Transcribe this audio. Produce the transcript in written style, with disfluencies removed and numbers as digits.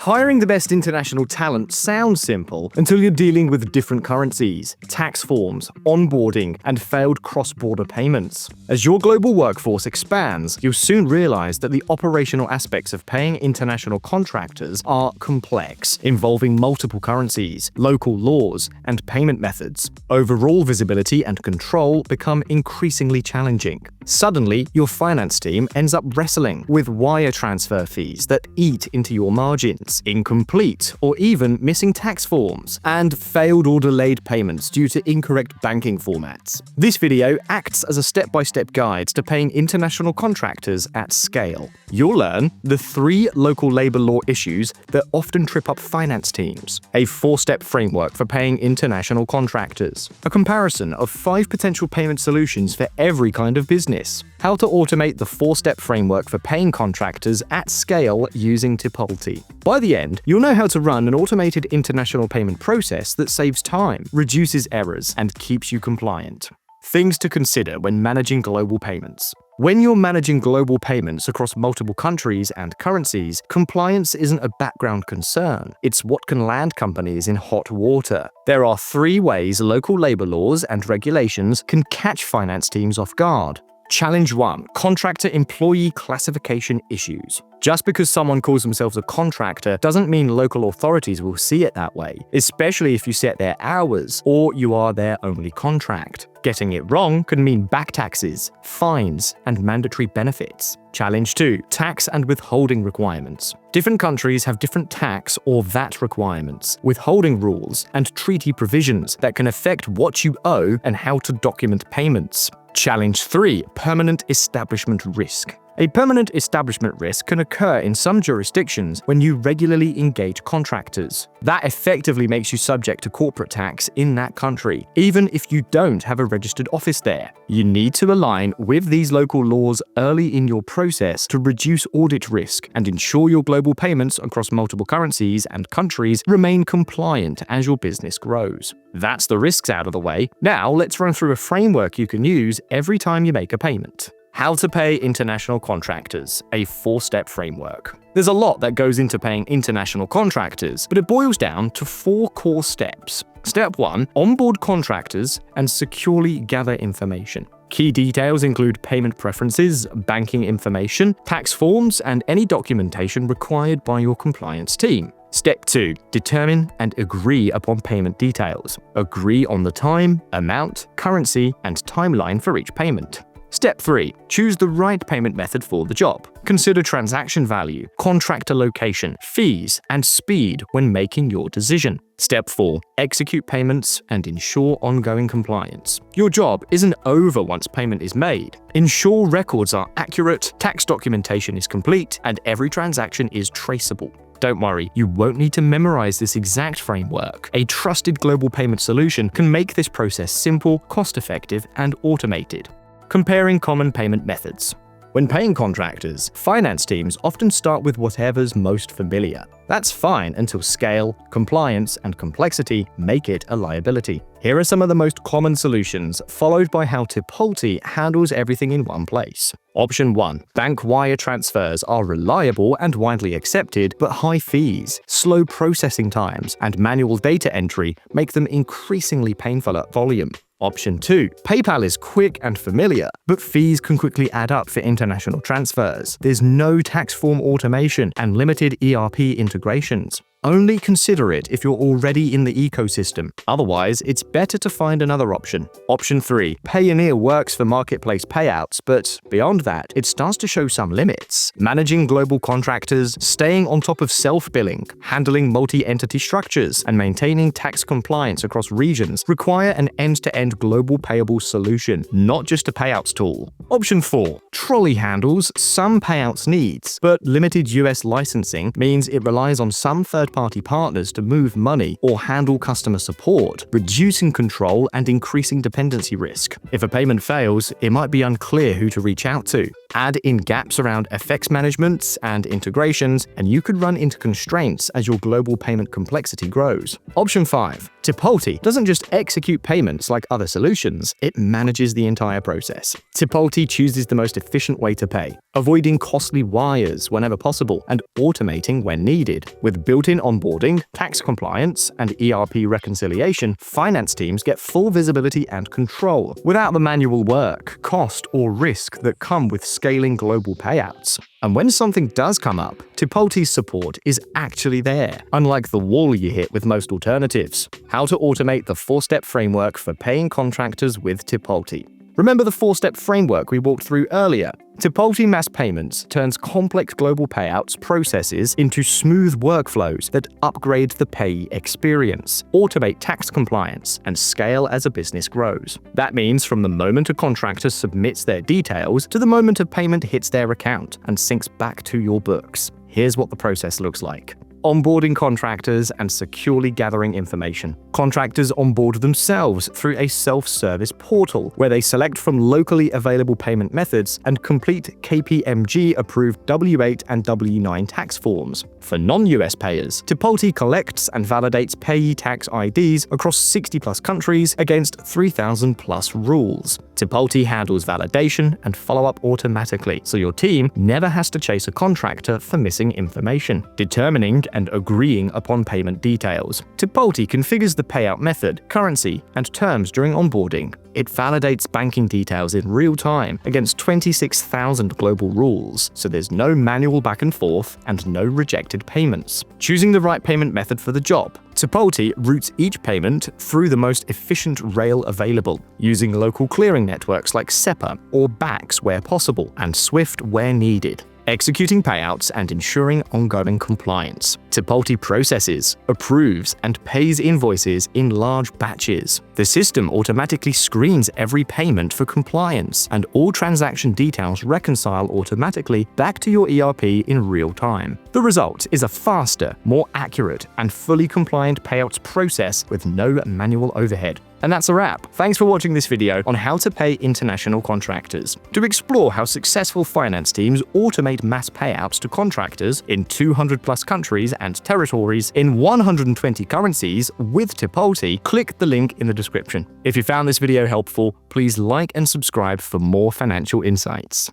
Hiring the best international talent sounds simple until you're dealing with different currencies, tax forms, onboarding, and failed cross-border payments. As your global workforce expands, you'll soon realize that the operational aspects of paying international contractors are complex, involving multiple currencies, local laws, and payment methods. Overall visibility and control become increasingly challenging. Suddenly, your finance team ends up wrestling with wire transfer fees that eat into your margins, incomplete or even missing tax forms, and failed or delayed payments due to incorrect banking formats. This video acts as a step-by-step guide to paying international contractors at scale. You'll learn the 3 local labor law issues that often trip up finance teams, a 4-step framework for paying international contractors, a comparison of 5 potential payment solutions for every kind of business, how to automate the 4-step framework for paying contractors at scale using Tipalti. By the end, you'll know how to run an automated international payment process that saves time, reduces errors, and keeps you compliant. Things to consider when managing global payments. When you're managing global payments across multiple countries and currencies, compliance isn't a background concern. It's what can land companies in hot water. There are 3 ways local labor laws and regulations can catch finance teams off guard. Challenge 1. Contractor-employee classification issues. Just because someone calls themselves a contractor doesn't mean local authorities will see it that way, especially if you set their hours or you are their only contract. Getting it wrong can mean back taxes, fines, and mandatory benefits. Challenge 2. Tax and withholding requirements. Different countries have different tax or VAT requirements, withholding rules, and treaty provisions that can affect what you owe and how to document payments. Challenge 3. Permanent establishment risk. A permanent establishment risk can occur in some jurisdictions when you regularly engage contractors. That effectively makes you subject to corporate tax in that country, even if you don't have a registered office there. You need to align with these local laws early in your process to reduce audit risk and ensure your global payments across multiple currencies and countries remain compliant as your business grows. That's the risks out of the way. Now let's run through a framework you can use every time you make a payment. How to pay international contractors, a 4-step framework. There's a lot that goes into paying international contractors, but it boils down to 4 core steps. Step 1. Onboard contractors and securely gather information. Key details include payment preferences, banking information, tax forms, and any documentation required by your compliance team. Step 2. Determine and agree upon payment details. Agree on the time, amount, currency, and timeline for each payment. Step 3. Choose the right payment method for the job. Consider transaction value, contractor location, fees, and speed when making your decision. Step 4. Execute payments and ensure ongoing compliance. Your job isn't over once payment is made. Ensure records are accurate, tax documentation is complete, and every transaction is traceable. Don't worry, you won't need to memorize this exact framework. A trusted global payment solution can make this process simple, cost-effective, and automated. Comparing common payment methods. When paying contractors, finance teams often start with whatever's most familiar. That's fine until scale, compliance, and complexity make it a liability. Here are some of the most common solutions, followed by how Tipalti handles everything in one place. Option 1. Bank wire transfers are reliable and widely accepted, but high fees, slow processing times, and manual data entry make them increasingly painful at volume. Option 2. PayPal is quick and familiar, but fees can quickly add up for international transfers. There's no tax form automation and limited ERP integrations. Only consider it if you're already in the ecosystem. Otherwise, it's better to find another option. Option 3. Payoneer works for marketplace payouts, but beyond that, it starts to show some limits. Managing global contractors, staying on top of self-billing, handling multi-entity structures, and maintaining tax compliance across regions require an end-to-end global payable solution, not just a payouts tool. Option 4. Trolley handles some payouts needs, but limited US licensing means it relies on some third-party partners to move money or handle customer support, reducing control and increasing dependency risk. If a payment fails, it might be unclear who to reach out to. Add in gaps around FX management and integrations, and you could run into constraints as your global payment complexity grows. Option 5. Tipalti doesn't just execute payments like other solutions, it manages the entire process. Tipalti chooses the most efficient way to pay, avoiding costly wires whenever possible and automating when needed. With built-in onboarding, tax compliance, and ERP reconciliation, finance teams get full visibility and control without the manual work, cost, or risk that come with scaling global payouts. And when something does come up, Tipalti's support is actually there, unlike the wall you hit with most alternatives. How to automate the 4-step framework for paying contractors with Tipalti. Remember the 4-step framework we walked through earlier? Tipalti Mass Payments turns complex global payouts processes into smooth workflows that upgrade the payee experience, automate tax compliance, and scale as a business grows. That means from the moment a contractor submits their details to the moment a payment hits their account and syncs back to your books. Here's what the process looks like. Onboarding contractors and securely gathering information. Contractors onboard themselves through a self-service portal where they select from locally available payment methods and complete KPMG-approved W-8 and W-9 tax forms. For non-US payers, Tipalti collects and validates payee tax IDs across 60+ countries against 3,000+ rules. Tipalti handles validation and follow-up automatically, so your team never has to chase a contractor for missing information. Determining and agreeing upon payment details. Tipalti configures the payout method, currency, and terms during onboarding. It validates banking details in real time against 26,000 global rules, so there's no manual back and forth and no rejected payments. Choosing the right payment method for the job. Tipalti routes each payment through the most efficient rail available, using local clearing networks like SEPA or BACS where possible, and SWIFT where needed. Executing payouts and ensuring ongoing compliance. Tipalti processes, approves, and pays invoices in large batches. The system automatically screens every payment for compliance, and all transaction details reconcile automatically back to your ERP in real time. The result is a faster, more accurate, and fully compliant payouts process with no manual overhead. And that's a wrap. Thanks for watching this video on how to pay international contractors. To explore how successful finance teams automate mass payouts to contractors in 200+ countries and territories in 120 currencies with Tipalti, click the link in the description. If you found this video helpful, please like and subscribe for more financial insights.